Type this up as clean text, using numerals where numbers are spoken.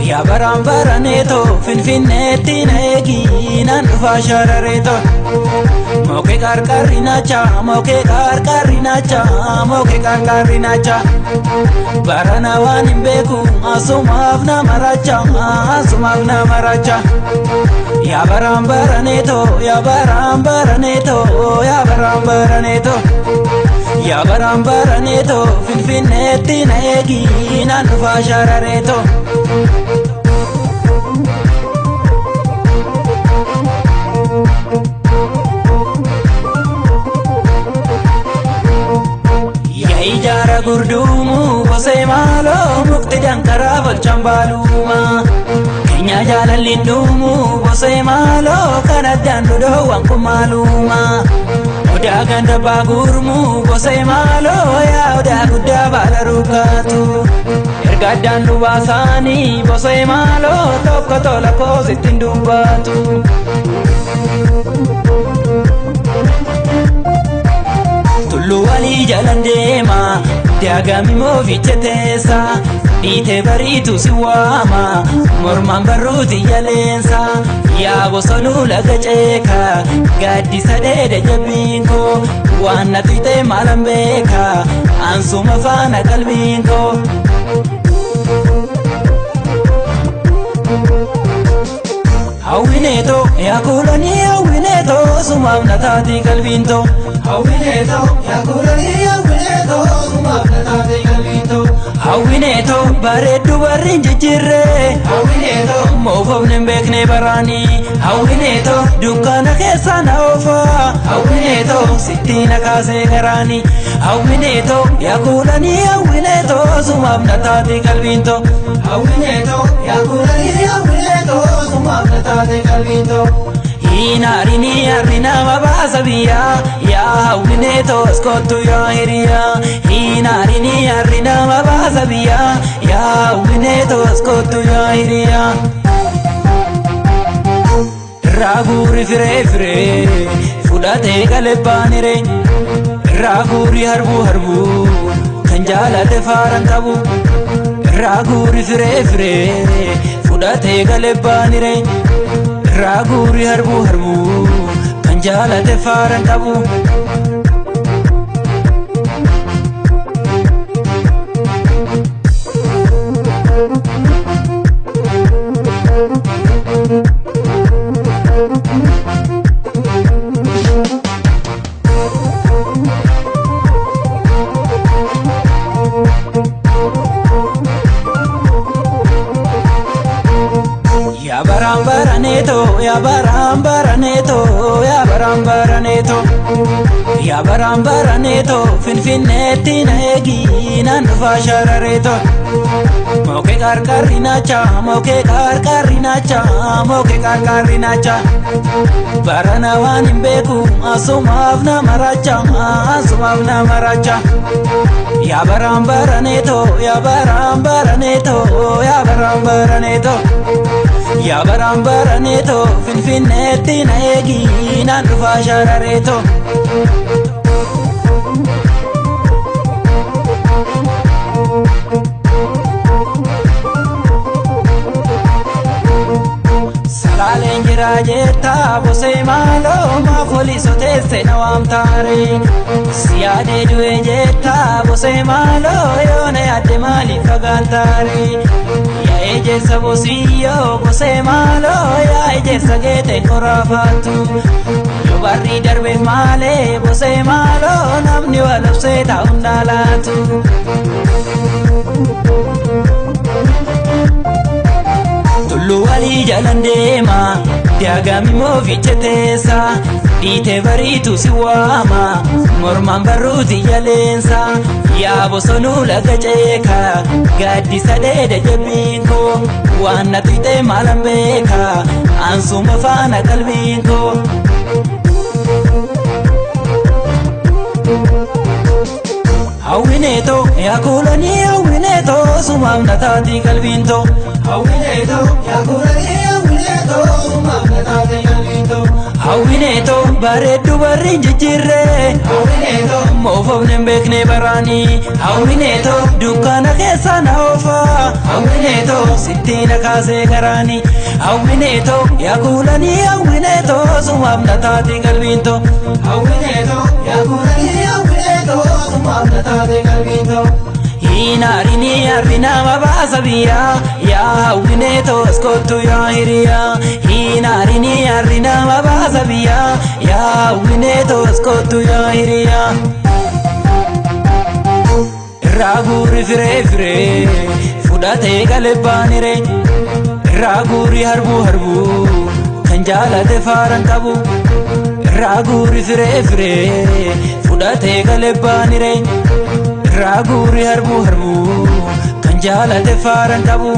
Ya barambaranetto finfinneetti na eegi nan dhufa sharareetto. Moke qarqarrinacha moke qarqarrinacha moke qarqarrinacha. Barana waan hin beeku asumaaf na maracha asumaaf na maracha. Ya barambaranetto ya barambaranetto ya barambaranetto. Ya barambaranetto finfinneetti na eegi nan dhufa sharareetto. Ijara gurdumu gosee maaloo mukti dankaraa bolchambaluma. Keenya jaalallindumu gosee maaloo kan addaan dudhoowwan kumaaluma. Odaa ganda baagurmu gosee maaloo yaa odaa guddaa baala rukaatu. Erga addaan dubaasaanii gosee maaloo tokko tola koosittiin dubbaatu. Tullu walii jalan deema daagami mooficha teessa. Dhiite bariitu si waama mormaan barruuti jaleensa. Yaa bosonuu laga ceeka gaaddisa dheeda jabbiinko. Waan na tuite maalan beeka ansuma faana qalbiinko. Hawwineeto yaa kuulanii hawwineeto sumaaf na taati qalbiinto. Hawwineeto yaa kuulanii hawwineeto sumaaf na taati qalbiinto. Hawwineeto bareeddu barri jijjiirre. Hawwineeto moofofne hin beekne baraanii. Hawwineeto dukkaana keessa na oofa. Hawwineeto sitti na kaasee garaanii. Hawwineeto yaa kuulanii hawwineeto sumaaf na taati qalbiinto. Hawwineeto yaa kuulanii hawwineeto sumaaf na taati qalbiinto. Hinarini arina mabasa biya ya hawwineeto skottu ya hiriya. Hinarini arina mabasa biya ya hawwineeto skottu ya hiriya. Raaguri fire fudhatee qalebbaanire. Raaguri harbu kan jaalate faaran qabu. Raaguri fire fudhatee qalebbaanire. Raaguri harbu kan jaalate faaran qabu. Ya barambaranetto ya barambaranetto ya barambaranetto. Ya barambaranetto finfinneetti na eegi nan dhufa sharareetto. Moke qarqarrinacha moke qarqarrinacha moke qarqarrinacha. Barana waan hin beeku asumaaf na maracha asumaaf na maracha. Ya barambaranetto ya barambaranetto ya barambaranetto. Ya barambaranetto finfinneetti na eegi nan dhufa sharareetto. Salaaleen jira jetta bosee maaloo maafoli soteesse na waamtaare. Siyaadee du'e jetta bosee maaloo yoona yaadde maaliif fagaantaare. Yaa ejeessa bosiyyoo bosee maaloo yaa ejeessa geete koraafaatu. Yoo barri darbeef maalee bosee maaloo namni wal obsee taa'uun dhaalaatu. Tullu walii jalan deema daagami mooficha teessa. Dhiite bariitu si waama mormaan barruuti jaleensa. Yaa bosonuu laga ceeka gaaddisa dheeda jabbiinko. Waan na tuite maalan beeka ansuma faana qalbiinko. Hawwineeto yaa kuulanii hawwineeto sumaaf na taati qalbiinto. Hawwineeto yaa kuulanii hawwineeto sumaaf na taati qalbiinto. hawwineetoo bareeddu barri jijjiirree hawwineetoo moofofne beekne baraani hawwineetoo dukkana keessa na oofa hawwineetoo sittiina kaasee garaani hawwineetoo yaa kuulanii hawwineetoo sumaaf na taati qalbiintoo hawwineetoo yaa kuulanii hawwineetoo sumaaf na taati qalbiintoo Hinarini arina mabasa biya ya hawwineetoo skottu ya hiriya Hinarini arina mabasa biya ya hawwineetoo skottu ya hiriya Raguri fire fudhatee galebbaanire Raguri harbu kan jaalate faaran qabu Raguri fire fudhatee galebbaanire Raguri harbu kan jaalate faaran qabu